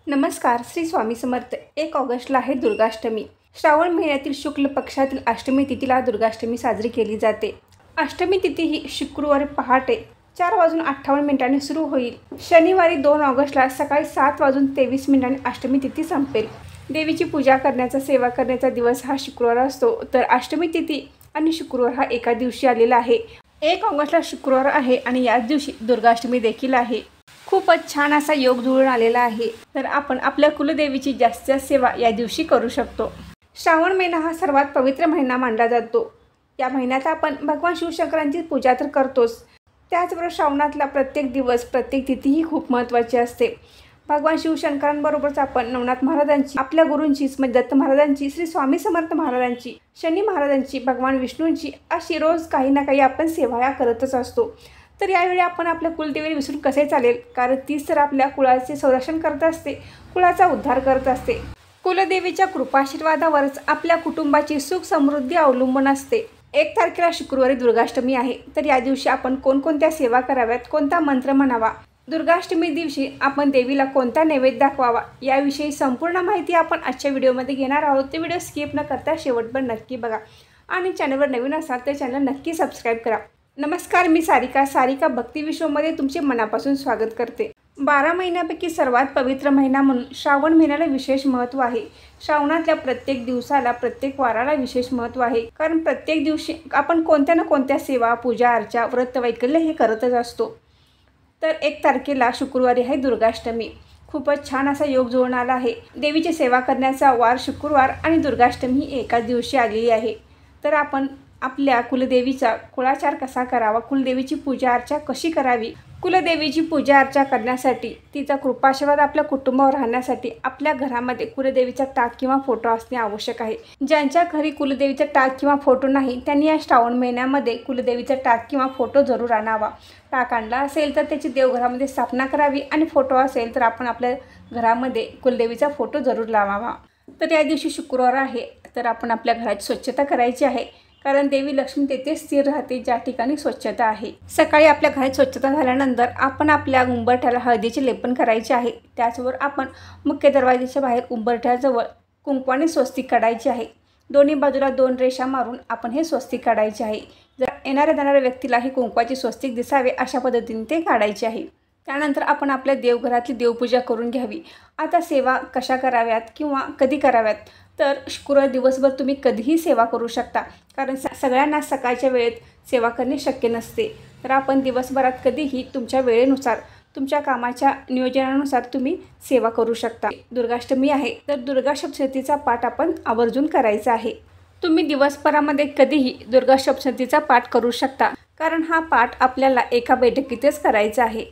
नमस्कार. श्री स्वामी समर्थ. 1 ऑगस्टला आहे दुर्गाष्टमी. श्रावण महिन्यातील शुक्ल पक्षातील अष्टमी तिथीला दुर्गाष्टमी साजरी केली जाते. अष्टमी तिथी ही शुक्रवारी पहाटे 4:58 सुरू होईल. शनिवारी 2 ऑगस्टला सकाळी 7:23 अष्टमी तिथी संपेल. देवीची पूजा करण्याचा, सेवा करण्याचा दिवस हा शुक्रवार असतो. तर अष्टमी तिथी आणि शुक्रवार हा एका दिवशी आलेला आहे. 1 ऑगस्टला शुक्रवार आहे आणि याच दिवशी दुर्गाष्टमी देखील आहे. खूपच छान असा योग जुळून आलेला आहे. तर आपण आपल्या कुलदेवीची जास्तीत जास्त सेवा या दिवशी करू शकतो. श्रावण महिना हा सर्वात पवित्र महिना मानला जातो. या महिन्यात आपण भगवान शिवशंकरांची पूजा तर करतोच, त्याचबरोबर श्रावणातला प्रत्येक दिवस, प्रत्येक तिथी ही खूप महत्त्वाची असते. भगवान शिवशंकरांबरोबरच आपण नवनाथ महाराजांची, आपल्या गुरूंचीच म्हणजे दत्त महाराजांची, श्री स्वामी समर्थ महाराजांची, शनी महाराजांची, भगवान विष्णूंची अशी रोज काही ना काही आपण सेवा करतच असतो. तर यावेळी आपण आपल्या कुलदेवीला विसरून कसे चालेल, कारण तीच तर आपल्या कुळाचे संरक्षण करत असते, कुळाचा उद्धार करत असते. कुलदेवीच्या कृपाशीर्वादावरच आपल्या कुटुंबाची सुख समृद्धी अवलंबून असते. 1 तारखेला शुक्रवारी दुर्गाष्टमी आहे. तर या दिवशी आपण कोणकोणत्या सेवा कराव्यात, कोणता मंत्र म्हणावा, दुर्गाष्टमी दिवशी आपण देवीला कोणता नैवेद्य दाखवावा, याविषयी संपूर्ण माहिती आपण आजच्या व्हिडिओमध्ये घेणार आहोत. ते व्हिडिओ स्किप न करता शेवटपर्यंत नक्की बघा आणि चॅनलवर नवीन असाल तर चॅनल नक्की सबस्क्राईब करा. नमस्कार, मी सारिका भक्ती विश्वमध्ये तुमचे मनापासून स्वागत करते. 12 महिन्यापैकी सर्वात पवित्र महिना म्हणून श्रावण महिन्याला विशेष महत्त्व आहे. श्रावणातल्या प्रत्येक दिवसाला, प्रत्येक वाराला विशेष महत्त्व आहे, कारण प्रत्येक दिवशी आपण कोणत्या ना कोणत्या सेवा, पूजा अर्चा, व्रत वैकल्य हे करतच असतो. तर 1 तारखेला शुक्रवारी आहे दुर्गाष्टमी. खूपच छान असा योग जुळून आला आहे. देवीची सेवा करण्याचा वार शुक्रवार आणि दुर्गाष्टमी ही एकाच दिवशी आलेली आहे. तर आपण आपल्या कुलदेवीचा कुळाचार कसा करावा, कुलदेवीची पूजा अर्चा कशी करावी, कुलदेवीची पूजा अर्चा करण्यासाठी, तिचा कृपाशीर्वाद आपल्या कुटुंबावर राहण्यासाठी आपल्या घरामध्ये कुलदेवीचा टाक किंवा फोटो असणे आवश्यक आहे. ज्यांच्या घरी कुलदेवीचा टाक किंवा फोटो नाही, त्यांनी या श्रावण महिन्यामध्ये कुलदेवीचा टाक किंवा फोटो जरूर आणावा. टाक आणला असेल तर त्याची देवघरामध्ये स्थापना करावी आणि फोटो असेल तर आपण आपल्या घरामध्ये कुलदेवीचा फोटो जरूर लावावा. तर या दिवशी शुक्रवार आहे, तर आपण आपल्या घराची स्वच्छता करायची आहे, कारण देवी लक्ष्मी तेथे स्थिर राहते ज्या ठिकाणी स्वच्छता आहे. सकाळी आपल्या घरात स्वच्छता झाल्यानंतर आपण आपल्या उंबरठ्याला हळदीचे लेपन करायचे आहे. त्याचबरोबर आपण मुख्य दरवाजाच्या बाहेर उंबरठ्याजवळ कुंकवाने स्वस्तिक काढायचे आहे. दोन्ही बाजूला 2 रेषा मारून आपण हे स्वस्तिक काढायचे आहे. जर येणाऱ्या जाणाऱ्या व्यक्तीला हे कुंकवाचे स्वस्तिक दिसावे अशा पद्धतीने ते काढायचे आहे. त्यानंतर आपण आपल्या देवघरातली देवपूजा करून घ्यावी. आता सेवा कशा कराव्यात किंवा कधी कराव्यात, तर शुक्रवार दिवसभर तुम्ही कधीही सेवा करू शकता, कारण सगळ्यांना सकाळच्या वेळेत सेवा करणे शक्य नसते. तर आपण दिवसभरात कधीही तुमच्या वेळेनुसार, तुमच्या कामाच्या नियोजनानुसार तुम्ही सेवा करू शकता. दुर्गाष्टमी आहे, तर दुर्गा सप्तशतीचा पाठ आपण आवर्जून करायचा आहे. तुम्ही दिवसभरामध्ये कधीही दुर्गा सप्तशतीचा पाठ करू शकता, कारण हा पाठ आपल्याला एका बैठकीतच करायचा आहे.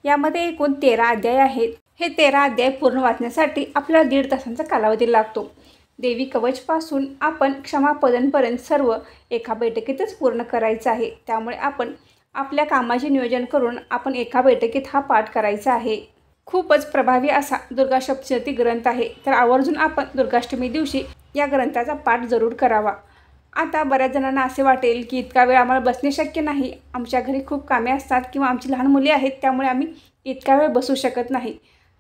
यामध्ये एकूण 13 अध्याय आहेत. हे 13 अध्याय पूर्ण वाचण्यासाठी आपल्याला 1.5 तासांचा कालावधी लागतो. देवी कवचपासून आपण क्षमापदनपर्यंत सर्व एका बैठकीतच पूर्ण करायचं आहे. त्यामुळे आपण आपल्या कामाचे नियोजन करून आपण एका बैठकीत हा पाठ करायचा आहे. खूपच प्रभावी असा दुर्गा सप्तशती ग्रंथ आहे. तर आवर्जून आपण दुर्गाष्टमी दिवशी या ग्रंथाचा पाठ जरूर करावा. आता बऱ्याच जणांना असे वाटेल की इतका वेळ आम्हाला बसणे शक्य नाही, आमच्या घरी खूप कामे असतात किंवा आमची लहान मुले आहेत, त्यामुळे आम्ही इतका वेळ बसू शकत नाही.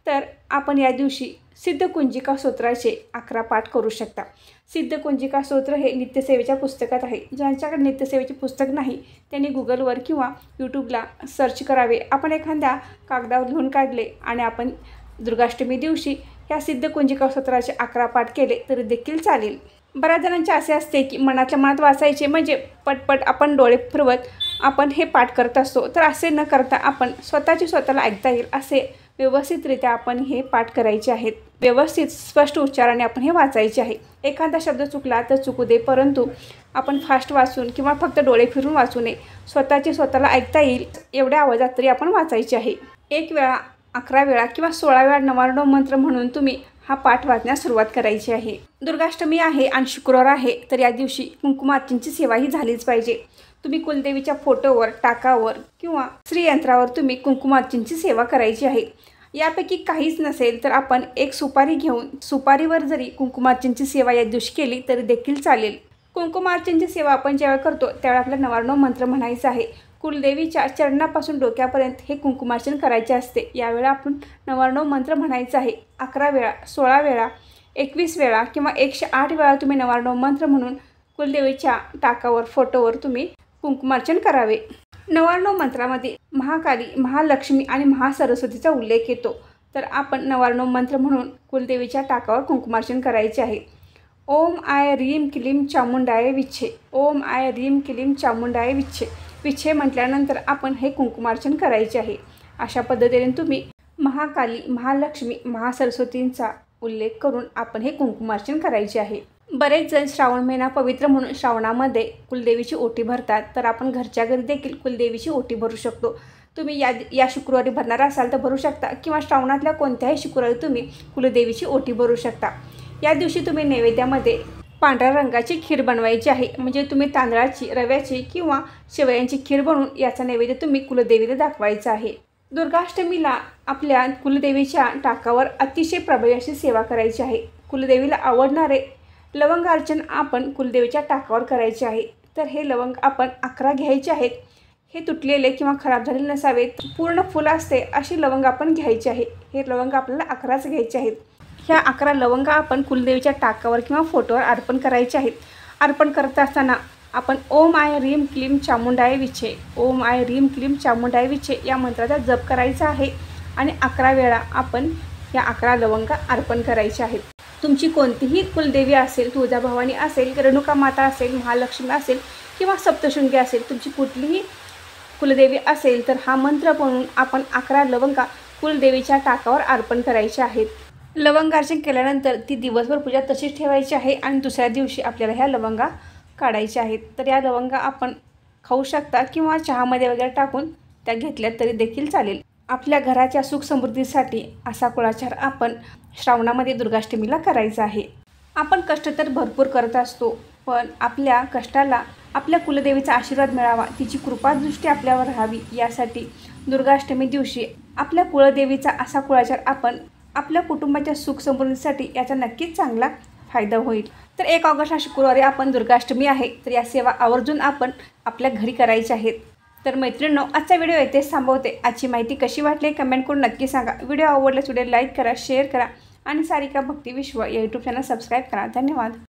तर आपण या दिवशी सिद्धकुंजिका स्तोत्राचे 11 पाठ करू शकता. सिद्धकुंजिका स्तोत्र हे नित्यसेवेच्या पुस्तकात आहे. ज्यांच्याकडे नित्यसेवेचे पुस्तक नाही त्यांनी गुगलवर किंवा यूट्यूबला सर्च करावे. आपण एखाद्या कागदावर लिहून काढले आणि आपण दुर्गाष्टमी दिवशी ह्या सिद्धकुंजिका स्तोत्राचे 11 पाठ केले तरी देखील चालेल. बऱ्याच जणांचे असे असते की मनातल्या मनात वाचायचे म्हणजे पटपट आपण डोळे फिरवत आपण हे पाठ करत असतो. तर असे न करता आपण स्वतःला ऐकता येईल असे व्यवस्थितरित्या आपण हे पाठ करायचे आहेत. व्यवस्थित स्पष्ट उच्चाराने आपण हे वाचायचे आहे. एखादा शब्द चुकला तर चुकू दे, परंतु आपण फास्ट वाचून किंवा फक्त डोळे फिरून वाचू नये. स्वतःला ऐकता येईल एवढ्या आवाजात तरी आपण वाचायचे आहे. 1 वेळा, 11 वेळा किंवा 16 वेळा नवार्णव मंत्र म्हणून तुम्ही हा पाठ वाचण्यास सुरुवात करायची आहे. दुर्गाष्टमी आहे आणि शुक्रवार आहे, तर या दिवशी कुंकुमार्चनेची सेवा ही झालीच पाहिजे. तुम्ही कुलदेवीच्या फोटोवर, टाकावर किंवा श्रीयंत्रावर तुम्ही कुंकुमार्चनेची सेवा करायची आहे. यापैकी काहीच नसेल तर आपण एक सुपारी घेऊन सुपारीवर जरी कुंकुमार्चनेची सेवा या दिवशी केली तरी देखील चालेल. कुंकुमार्चनेची सेवा आपण जेव्हा करतो त्यावेळी आपला नवार्णव मंत्र म्हणायचा आहे. कुलदेवीच्या चरणापासून डोक्यापर्यंत हे कुंकुमार्चन करायचे असते। यावेळी आपण 99 मंत्र म्हणायचा आहे। 11 वेळा, 16 वेळा, 21 वेळा किंवा 108 वेळा तुम्ही 99 मंत्र म्हणून कुलदेवीच्या टाकावर, फोटोवर तुम्ही कुंकुमार्चन करावे। 99 मंत्रामध्ये महाकाली, महालक्ष्मी आणि महासरस्वतीचा उल्लेख येतो। तर आपण 99 मंत्र म्हणून कुलदेवीच्या टाकावर कुंकुमार्चन करायचे आहे। ओम आय रीम क्लीम चामुंडाय विच्छे, ओम आय रीम क्लीम चामुंडाय विच्छे, विच्छे म्हटल्यानंतर आपण हे कुंकुमार्चन करायचे आहे। अशा पद्धतीने तुम्ही महाकाली, महालक्ष्मी, महासरस्वतींचा उल्लेख करून आपण हे कुंकुमार्चन करायचे आहे। बरेच जण श्रावण महिना पवित्र म्हणून श्रावणामध्ये कुलदेवीची ओटी भरतात, तर आपण घरच्या घरी देखील कुलदेवीची ओटी भरू शकतो। तुम्ही या शुक्रवारी भरणार असाल तर भरू शकता किंवा श्रावणातल्या कोणत्याही शुक्रवारी तुम्ही कुलदेवीची ओटी भरू शकता। या दिवशी तुम्ही नैवेद्यामध्ये पांढऱ्या रंगाची खीर बनवायची आहे। म्हणजे तुम्ही तांदळाची, रव्याची किंवा शेवयांची खीर बनवून याचा नैवेद्य तुम्ही कुलदेवीला दाखवायचा आहे। दुर्गाष्टमीला आपल्या कुलदेवीच्या टाकावर अतिशय प्रभावी अशी सेवा करायची आहे। कुलदेवीला आवडणारे लवंगार्चन आपण कुलदेवीच्या टाकावर करायचे आहे। तर हे लवंग आपण 11 घ्यायचे आहेत। हे तुटलेले किंवा खराब झालेले नसावेत, पूर्ण फुल असते अशी लवंग आपण घ्यायची आहे। हे लवंग आपल्याला 11च घ्यायचे आहेत। ह्या 11 लवंग आपण कुलदेवीच्या टाकावर किंवा फोटोवर अर्पण करायचे आहेत। अर्पण करत असताना आपण ओम आय रीम क्लीम चामुंडाय विच्छे, ओम आय रीम क्लीम चामुंडाय विच्छे या मंत्राचा जप करायचा आहे आणि 11 वेळा आपण या 11 लवंग अर्पण करायचे आहेत। तुमची कोणतीही कुलदेवी असेल, तुळजाभवानी असेल, रेणुका माता असेल, महालक्ष्मी असेल किंवा सप्तशृंगी असेल, तुमची कुठलीही कुलदेवी असेल तर हा मंत्र म्हणून आपण 11 लवंगा कुलदेवीच्या टाकावर अर्पण करायचे आहेत। लवंगार्चन केल्यानंतर ती दिवसभर पूजा तशीच ठेवायची आहे आणि दुसऱ्या दिवशी आपल्याला ह्या लवंगा काढायच्या आहेत। तर या लवंगा आपण खाऊ शकता किंवा चहामध्ये वगैरे टाकून त्या घेतल्या तरी देखील चालेल। आपल्या घराच्या सुख समृद्धीसाठी असा कुळाचार आपण श्रावणामध्ये दुर्गाष्टमीला करायचा आहे। आपण कष्ट तर भरपूर करत असतो, पण आपल्या कष्टाला आपल्या कुलदेवीचा आशीर्वाद मिळावा, तिची कृपादृष्टी आपल्यावर राहावी, यासाठी दुर्गाष्टमी दिवशी आपल्या कुलदेवीचा असा कुळाचार आपण आपल्या कुटुंबाच्या सुख समृद्धीसाठी याचा नक्कीच चांगला फायदा होईल। तर 1 ऑगस्ट हा शुक्रवारी आपण दुर्गाष्टमी आहे, तर या सेवा आवर्जून आपण आपल्या घरी करायच्या आहेत। तर मैत्रिणींनो, आजचा व्हिडिओ येथेच थांबवते। आजची माहिती कशी वाटली कमेंट करून नक्की सांगा। व्हिडिओ आवडल्यास व्हिडिओ लाईक करा, शेअर करा आणि सारिका भक्ती विश्व या यूट्यूब चॅनल सबस्क्राईब करा। धन्यवाद।